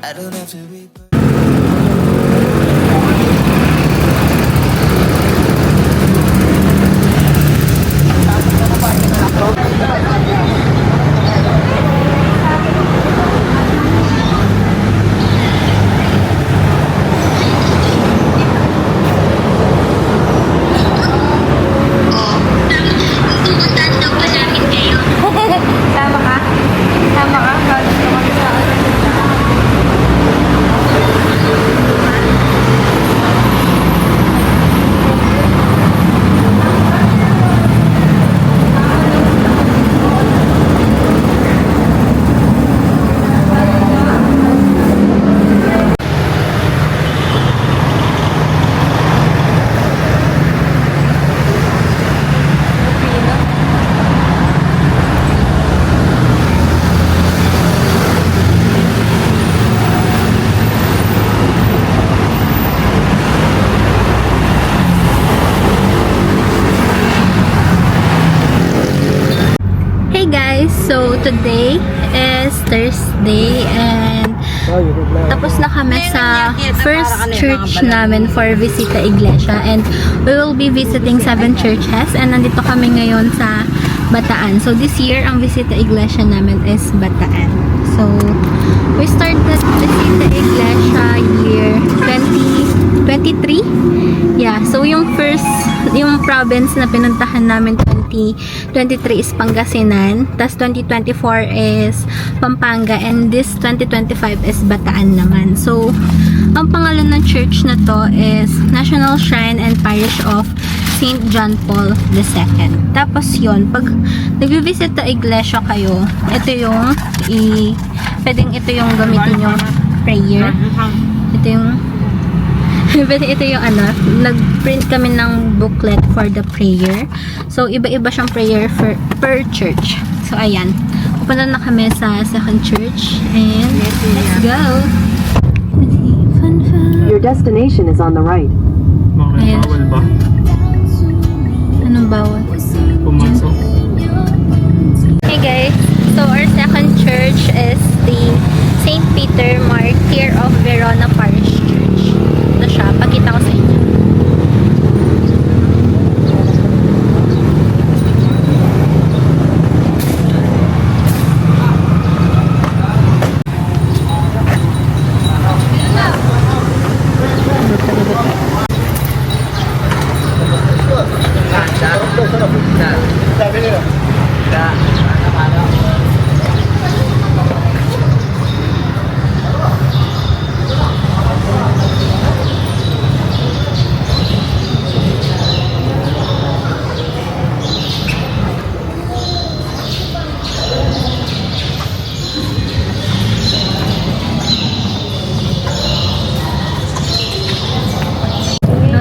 I don't have to be. Tama ka? Tama ka? Gusto ko sa Hey guys, so today is Thursday and tapos na kami sa first church namin for Visita Iglesia and we will be visiting 7 churches and nandito kami ngayon sa Bataan. So this year, ang Visita Iglesia namin is Bataan. So we started Visita Iglesia year 2023. Yeah, so yung province na pinuntahan namin 2023 is Pangasinan, tas 2024 is Pampanga, and this 2025 is Bataan naman. So, ang pangalan ng church na to is National Shrine and Parish of St. John Paul II. Tapos yun, pag nag-visit sa iglesia kayo, ito yung pwedeng ito yung gamitin yung prayer. Ito yung ito yung nag-print kami ng booklet for the prayer. So, iba-iba siyang prayer per church. So, ayan. Pupunta na kami sa second church. And, let's go! Fun, fun. Your destination is on the right. Ayan. Bawal ba? Anong bawal? Pumasok. Hey guys, so our second church is the St. Peter Martyr of Verona Parish Church. Ito siya, pakita ko sa inyo.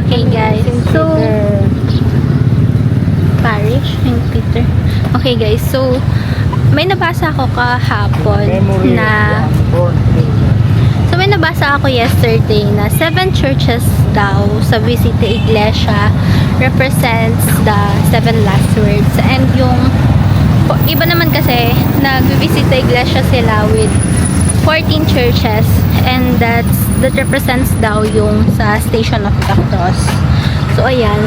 Okay guys, so Parish St. Peter. Okay guys, so may nabasa ako kahapon na may nabasa ako yesterday na 7 churches daw sa Visita Iglesia represents the 7 last words, and yung iba naman kasi nag-Visita Iglesia sila with 14 churches, and that represents daw yung sa Station of the Cross. So ayan,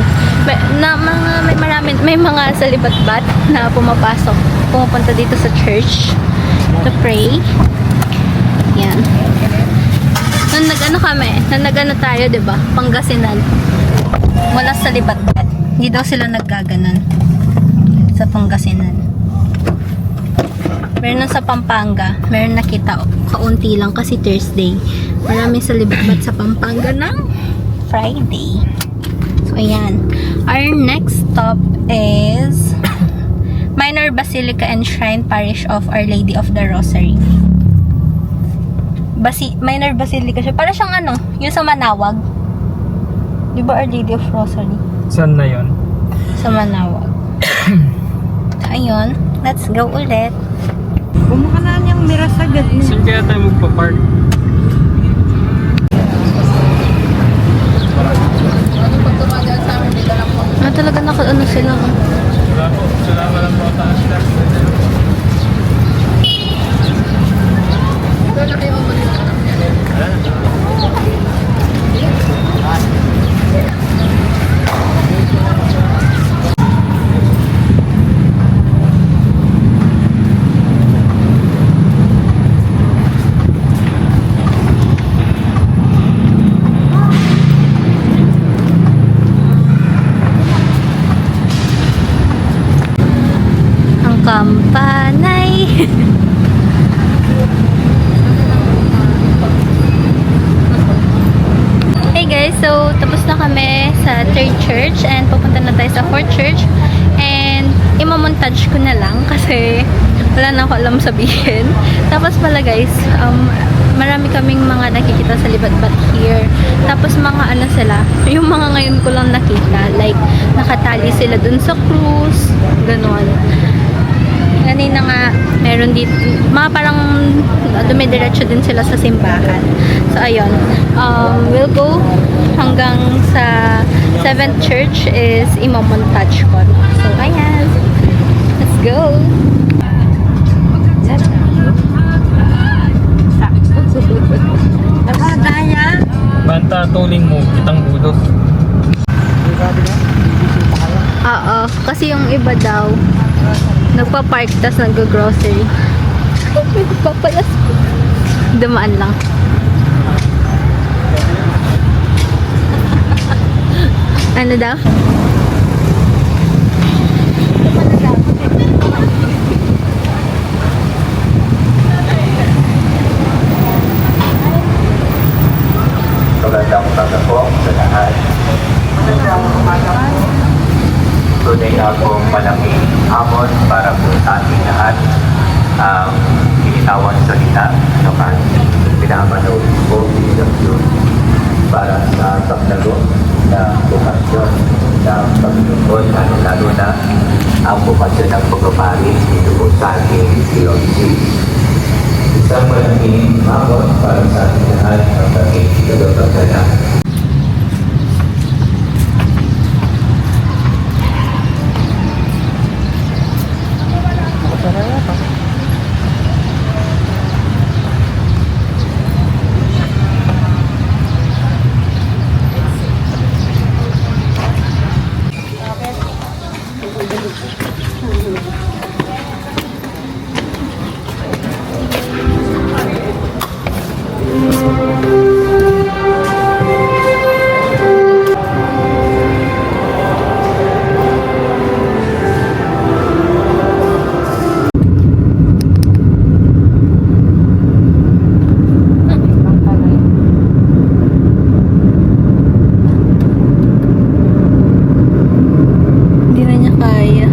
may mga salibat-bat na pumupunta dito sa church to pray. Yan. Nag-ano tayo, 'di ba? Pangasinan. Wala salibat-bat. Hindi daw sila naggaganon sa Pangasinan. Meron sa Pampanga, meron nakita kaunti lang kasi Thursday. Maraming salibat-bat sa Pampanga ng Friday. So, ayan. Our next stop is Minor Basilica and Shrine Parish of Our Lady of the Rosary. Minor Basilica siya. Para siyang yung sa Manawag. Di ba Our Lady of Rosary? Saan na yun? Sa Manawag. So, ayun. Let's go ulit. Kumuha niyang mirasagad. Saan kaya tayo magpa-park? Talaga naka-ano sila. Sila lang po taas lang. Ang kampanay. Hey guys, so tapos na kami sa third church and pupunta na tayo sa fourth church and imamontage ko na lang kasi wala na ako alam sabihin. Tapos pala guys, marami kaming mga nakikita sa Libat-Bat here. Tapos mga ano sila, yung mga ngayon ko lang nakita, like nakatali sila dun sa cruise, ganon. Kanina nga, meron dito, mga parang dumidiretso din sila sa simbahan. So, ayun. We'll go hanggang sa 7th church is imamontage ko. So, ayan. Let's go! Banta tuling mo, kitang bulos. Oo, kasi yung iba daw, nagpa-park tas nag-grocery. Ay, may nagpapalas. Dumaan lang. Ano daw? Magandang umaga po sa lahat. Tunay na pong malaking hamon para po sa ating lahat ang binitawan salita ng ating pinapanood po bilang yun para sa paglago ng bukasyon ng paglungkod, lalo na ang bukasyon ng pagpaparis dito po sa ating COC. Isang malaking hamon para sa ating lahat ang ating tagapagdala. Hindi na niya kaya.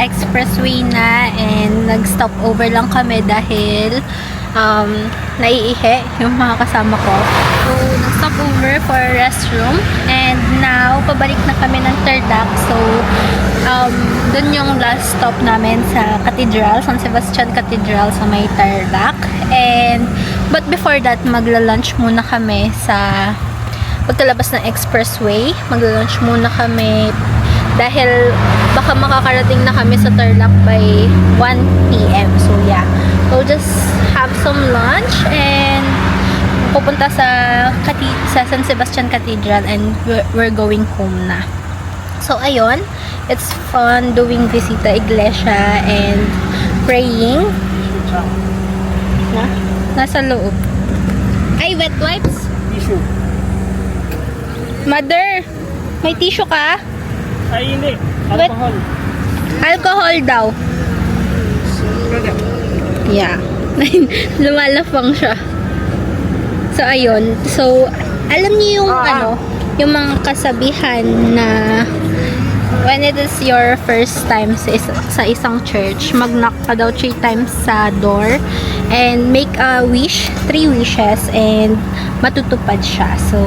Expressway na and nag-stop over lang kami dahil naiihi yung mga kasama ko. So, nag-stop over for restroom and now, pabalik na kami ng Tarlac. So, dun yung last stop namin sa Cathedral, San Sebastian Cathedral sa may Tarlac. And, but before that, magla-lunch muna kami sa pagkalabas ng Expressway. Magla-lunch muna kami dahil baka makakarating na kami sa Tarlac by 1 p.m. So, yeah. We'll just have some lunch and pupunta sa San Sebastian Cathedral and we're going home na. So, ayun. It's fun doing Visita Iglesia and praying. Nasa loob. Ay, wet wipes? Tissue. Mother, may tissue ka? Ay, hindi. Wait. Alcohol. Alcohol daw. Yeah. Lumalafang siya. So, ayun. So, alam niyo yung yung mga kasabihan na when it is your first time sa isang church, mag-knock ka daw 3 times sa door and make a wish, 3 wishes, and matutupad siya. So,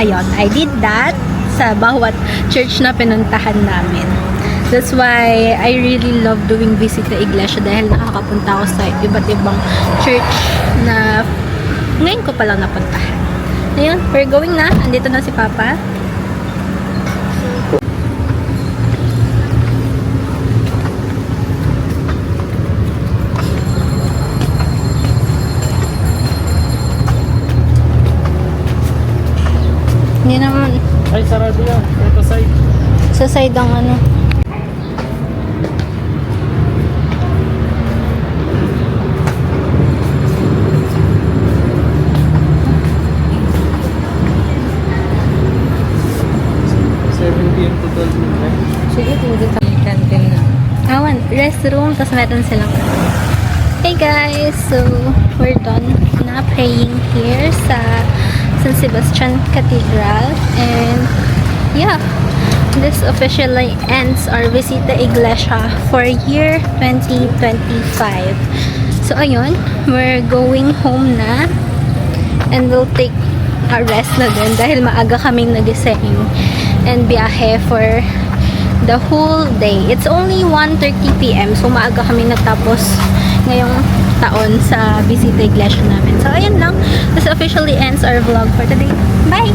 ayun. I did that sa bawat church na pinuntahan namin. That's why I really love doing Visita Iglesia dahil nakakapunta ako sa iba't ibang church na ngayon ko palang napuntahan. Ayun, we're going na. Andito na si Papa. Hindi naman. Ay, sarado yan. Ito side. Sa side ang ano. Sige, tingin ka. Kantin na. Awan, restroom, tapos meron silang Hey guys, so we're done na praying here sa San Sebastian Cathedral, and yeah, this officially ends our Visita Iglesia for year 2025. So ayun, we're going home na, and we'll take a rest na din dahil maaga kaming nagising and biyahe for the whole day. It's only 1:30 PM, so maaga kami natapos ngayong taon sa Visita Iglesia namin. So, ayun lang. This officially ends our vlog for today. Bye!